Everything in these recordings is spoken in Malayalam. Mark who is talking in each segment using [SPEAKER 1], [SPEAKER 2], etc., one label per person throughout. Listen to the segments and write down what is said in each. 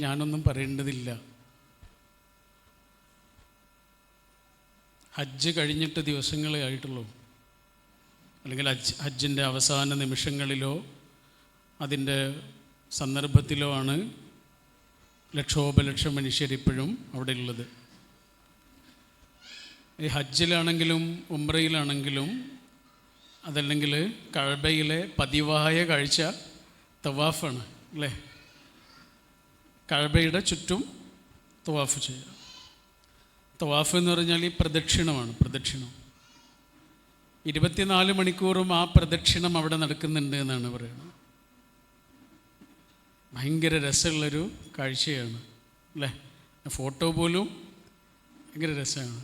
[SPEAKER 1] ഞാനൊന്നും പറയേണ്ടതില്ല. ഹജ്ജ് കഴിഞ്ഞിട്ട് ദിവസങ്ങളേ ആയിട്ടുള്ളൂ, അല്ലെങ്കിൽ ഹജ്ജിൻ്റെ അവസാന നിമിഷങ്ങളിലോ അതിൻ്റെ സന്ദർഭത്തിലോ ആണ് ലക്ഷോപലക്ഷം മനുഷ്യരിപ്പോഴും അവിടെ ഉള്ളത്. ഈ ഹജ്ജിലാണെങ്കിലും ഉംറയിലാണെങ്കിലും അതല്ലെങ്കിൽ കഅബയിലെ പതിവായ കാഴ്ച തവാഫാണ് അല്ലേ? കഅബയുടെ ചുറ്റും തവാഫ് ചെയ്യുക. തവാഫ് എന്ന് പറഞ്ഞാൽ ഈ പ്രദക്ഷിണമാണ്. പ്രദക്ഷിണം 24 മണിക്കൂറും ആ പ്രദക്ഷിണം അവിടെ നടക്കുന്നുണ്ട് എന്നാണ് പറയുന്നത്. ഭയങ്കര രസമുള്ളൊരു കാഴ്ചയാണ് അല്ലേ? ഫോട്ടോ പോലും ഭയങ്കര രസമാണ്.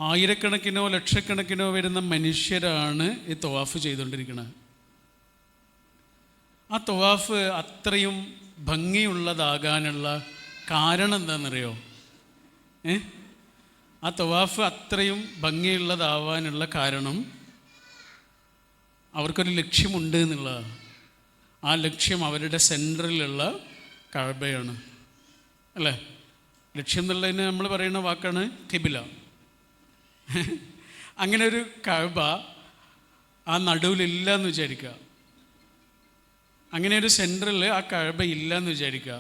[SPEAKER 1] ആയിരക്കണക്കിനോ ലക്ഷക്കണക്കിനോ വരുന്ന മനുഷ്യരാണ് ഈ തവാഫ് ചെയ്തുകൊണ്ടിരിക്കുന്നത്. ആ തവാഫ് അത്രയും ഭംഗിയുള്ളതാകാനുള്ള കാരണം എന്താണെന്നറിയോ? ആ തവാഫ് അത്രയും ഭംഗിയുള്ളതാവാനുള്ള കാരണം അവർക്കൊരു ലക്ഷ്യമുണ്ട് എന്നുള്ളതാണ്. ആ ലക്ഷ്യം അവരുടെ സെൻറ്ററിലുള്ള കഅബയാണ് അല്ലേ? ലക്ഷ്യം എന്നുള്ളതിന് നമ്മൾ പറയുന്ന വാക്കാണ് ഖിബില. അങ്ങനെ ഒരു കഅബ ആ നടുവിലില്ല എന്ന് വിചാരിക്കുക. അങ്ങനെ ഒരു സെൻറ്ററിൽ ആ കഅബ ഇല്ല എന്ന് വിചാരിക്കുക.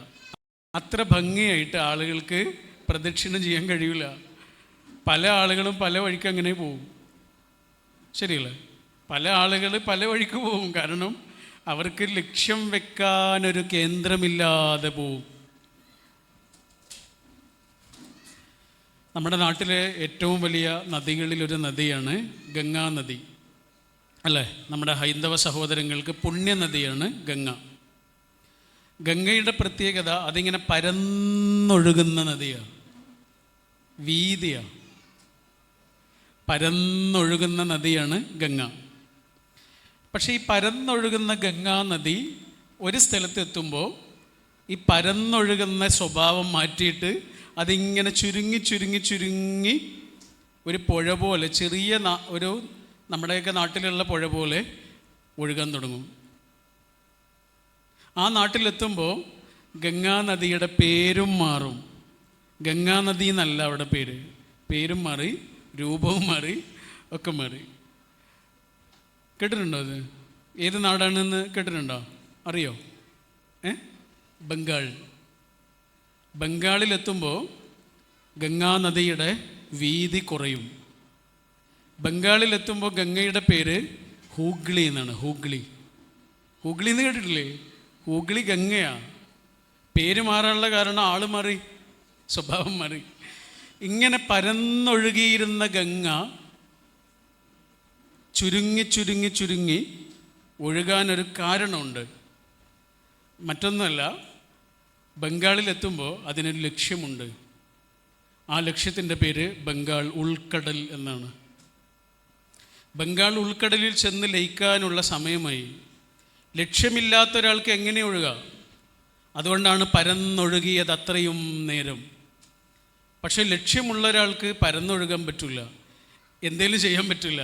[SPEAKER 1] അത്ര ഭംഗിയായിട്ട് ആളുകൾക്ക് പ്രദക്ഷിണം ചെയ്യാൻ കഴിയില്ല. പല ആളുകളും പല വഴിക്ക് അങ്ങനെ പോവും. ശരിയല്ലേ? പല ആളുകൾ പല വഴിക്ക് പോവും. കാരണം അവർക്ക് ലക്ഷ്യം വെക്കാനൊരു കേന്ദ്രമില്ലാതെ പോവും. നമ്മുടെ നാട്ടിലെ ഏറ്റവും വലിയ നദികളിലൊരു നദിയാണ് ഗംഗാ നദി അല്ലേ? നമ്മുടെ ഹൈന്ദവ സഹോദരങ്ങൾക്ക് പുണ്യനദിയാണ് ഗംഗ. ഗംഗയുടെ പ്രത്യേകത അതിങ്ങനെ പരന്നൊഴുകുന്ന നദിയാണ്, വീതിയാണ്. പരന്നൊഴുകുന്ന നദിയാണ് ഗംഗ. പക്ഷേ ഈ പരന്നൊഴുകുന്ന ഗംഗാ നദി ഒരു സ്ഥലത്തെത്തുമ്പോൾ ഈ പരന്നൊഴുകുന്ന സ്വഭാവം മാറ്റിയിട്ട് അതിങ്ങനെ ചുരുങ്ങി ചുരുങ്ങി ചുരുങ്ങി ഒരു പുഴ പോലെ, ചെറിയ ഒരു നമ്മുടെയൊക്കെ നാട്ടിലുള്ള പുഴ പോലെ ഒഴുകാൻ തുടങ്ങും. ആ നാട്ടിലെത്തുമ്പോൾ ഗംഗാ നദിയുടെ പേരും മാറും. ഗംഗാ നദി എന്നല്ല അവിടെ പേരും മാറി, രൂപവും മാറി, ഒക്കെ മാറി. കേട്ടിട്ടുണ്ടോ അത്? ഏത് നാടാണെന്ന് കേട്ടിട്ടുണ്ടോ? അറിയോ? ബംഗാൾ. ബംഗാളിലെത്തുമ്പോൾ ഗംഗാ നദിയുടെ വീതി കുറയും. ബംഗാളിലെത്തുമ്പോൾ ഗംഗയുടെ പേര് ഹൂഗ്ലി എന്നാണ്. ഹൂഗ്ലി എന്ന് കേട്ടിട്ടില്ലേ? ഹൂഗ്ലി ഗംഗയാണ്. പേര് മാറാനുള്ള കാരണം ആൾ മാറി, സ്വഭാവം മാറി. ഇങ്ങനെ പരന്നൊഴുകിയിരുന്ന ഗംഗ ചുരുങ്ങി ചുരുങ്ങി ചുരുങ്ങി ഒഴുകാനൊരു കാരണമുണ്ട്. മറ്റൊന്നുമല്ല, ബംഗാളിലെത്തുമ്പോൾ അതിനൊരു ലക്ഷ്യമുണ്ട്. ആ ലക്ഷ്യത്തിൻ്റെ പേര് ബംഗാൾ ഉൾക്കടൽ എന്നാണ്. ബംഗാൾ ഉൾക്കടലിൽ ചെന്ന് ലയിക്കാനുള്ള സമയമായി. ലക്ഷ്യമില്ലാത്ത ഒരാൾക്ക് എങ്ങനെ ഒഴുകാം? അതുകൊണ്ടാണ് പരന്നൊഴുകിയത് അത്രയും നേരം. പക്ഷേ ലക്ഷ്യമുള്ള ഒരാൾക്ക് പരന്നൊഴുകാൻ പറ്റില്ല, എന്തേലും ചെയ്യാൻ പറ്റില്ല.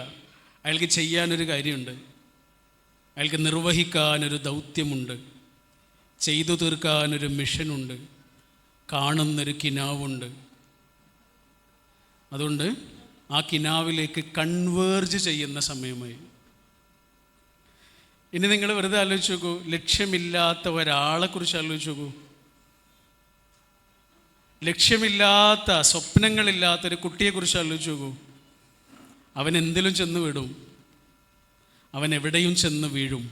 [SPEAKER 1] അയാൾക്ക് ചെയ്യാനൊരു കാര്യമുണ്ട്, അയാൾക്ക് നിർവഹിക്കാനൊരു ദൗത്യമുണ്ട്, ചെയ്തു തീർക്കാനൊരു മിഷനുണ്ട്, കാണുന്നൊരു കിനാവുണ്ട്. അതുകൊണ്ട് ആ കിനാവിലേക്ക് കൺവേർജ് ചെയ്യുന്ന സമയമായി. ഇനി നിങ്ങൾ വെറുതെ ആലോചിച്ച് നോക്കൂ, ലക്ഷ്യമില്ലാത്ത ഒരാളെക്കുറിച്ച് ആലോചിച്ച് നോക്കൂ. ലക്ഷ്യമില്ലാത്ത, സ്വപ്നങ്ങളില്ലാത്തൊരു കുട്ടിയെക്കുറിച്ച് ആലോചിച്ച് നോക്കൂ. അവൻ എന്തിലും ചെന്ന് വീഴും, അവൻ എവിടെയും ചെന്ന് വീഴും,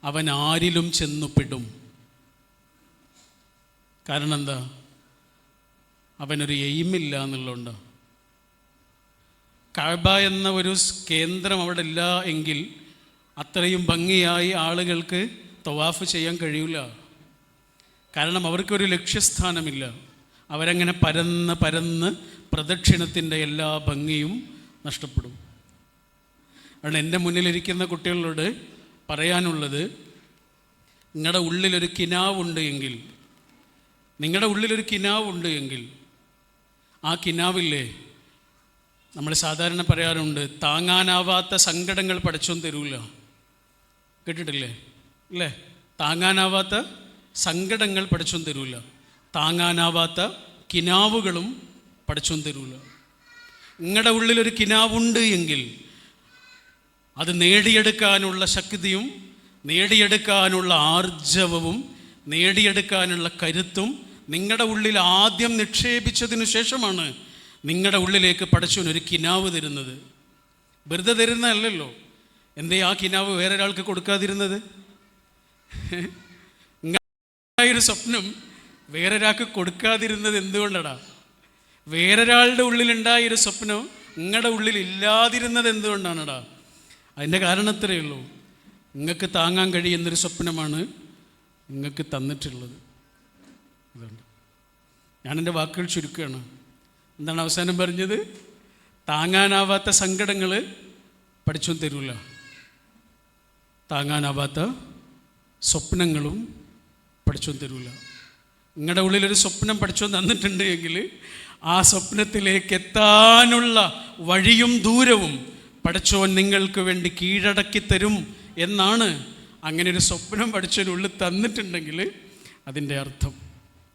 [SPEAKER 1] അവൻ ആരിലും ചെന്നു പെടും. കാരണം എന്താ? അവനൊരു എയിമില്ല എന്നുള്ളതുകൊണ്ട്. കഅബ എന്ന ഒരു കേന്ദ്രം അവിടെ ഇല്ല എങ്കിൽ അത്രയും ഭംഗിയായി ആളുകൾക്ക് തവാഫ് ചെയ്യാൻ കഴിയില്ല. കാരണം അവർക്കൊരു ലക്ഷ്യസ്ഥാനമില്ല. അവരങ്ങനെ പരന്ന് പരന്ന് പ്രദക്ഷിണത്തിൻ്റെ എല്ലാ ഭംഗിയും നഷ്ടപ്പെടും. അതുകൊണ്ട് എൻ്റെ മുന്നിലിരിക്കുന്ന കുട്ടികളോട് പറയാനുള്ളത്, നിങ്ങളുടെ ഉള്ളിലൊരു കിനാവുണ്ട് എങ്കിൽ, ആ കിനാവില്ലേ, നമ്മൾ സാധാരണ പറയാറുണ്ട്, താങ്ങാനാവാത്ത സങ്കടങ്ങൾ പടച്ചോൻ തരൂല. കേട്ടിട്ടില്ലേ? അല്ലേ? താങ്ങാനാവാത്ത സങ്കടങ്ങൾ പടച്ചോൻ തരൂല. താങ്ങാനാവാത്ത കിനാവുകളും പടച്ചോൻ തരൂല. നിങ്ങളുടെ ഉള്ളിലൊരു കിനാവുണ്ട് എങ്കിൽ അത് നേടിയെടുക്കാനുള്ള ശക്തിയും നേടിയെടുക്കാനുള്ള ആർജവവും നേടിയെടുക്കാനുള്ള കരുത്തും നിങ്ങളുടെ ഉള്ളിൽ ആദ്യം നിക്ഷേപിച്ചതിനു ശേഷമാണ് നിങ്ങളുടെ ഉള്ളിലേക്ക് പടച്ചോൻ ഒരു കിനാവ് തരുന്നത്. വെറുതെ തരുന്നതല്ലല്ലോ. എന്തേ ആ കിനാവ് വേറൊരാൾക്ക് കൊടുക്കാതിരുന്നത്? ഒരു സ്വപ്നം വേറൊരാൾക്ക് കൊടുക്കാതിരുന്നത് എന്തുകൊണ്ടാടാ? വേറൊരാളുടെ ഉള്ളിലുണ്ടായൊരു സ്വപ്നം നിങ്ങളുടെ ഉള്ളിൽ ഇല്ലാതിരുന്നത് എന്തുകൊണ്ടാണടാ? അതിൻ്റെ കാരണം അത്രയേ ഉള്ളൂ. നിങ്ങൾക്ക് താങ്ങാൻ കഴിയുന്നൊരു സ്വപ്നമാണ് നിങ്ങൾക്ക് തന്നിട്ടുള്ളത്. അതുകൊണ്ട് ഞാനെൻ്റെ വാക്കുകൾ ചുരുക്കുകയാണ്. എന്താണ് അവസാനം പറഞ്ഞത്? താങ്ങാനാവാത്ത സങ്കടങ്ങൾ പടച്ചോൻ തരൂല, താങ്ങാനാവാത്ത സ്വപ്നങ്ങളും പടച്ചോൻ തരൂല. നിങ്ങളുടെ ഉള്ളിലൊരു സ്വപ്നം പടച്ചോൻ തന്നിട്ടുണ്ട് എങ്കിൽ ആ സ്വപ്നത്തിലേക്ക് എത്താനുള്ള വഴിയും ദൂരവും പടച്ചോൻ നിങ്ങൾക്ക് വേണ്ടി കീഴടക്കി തരും എന്നാണ്. അങ്ങനെ ഒരു സ്വപ്നം പടച്ചോനുള്ളിൽ തന്നിട്ടുണ്ടെങ്കിൽ അതിൻ്റെ അർത്ഥം.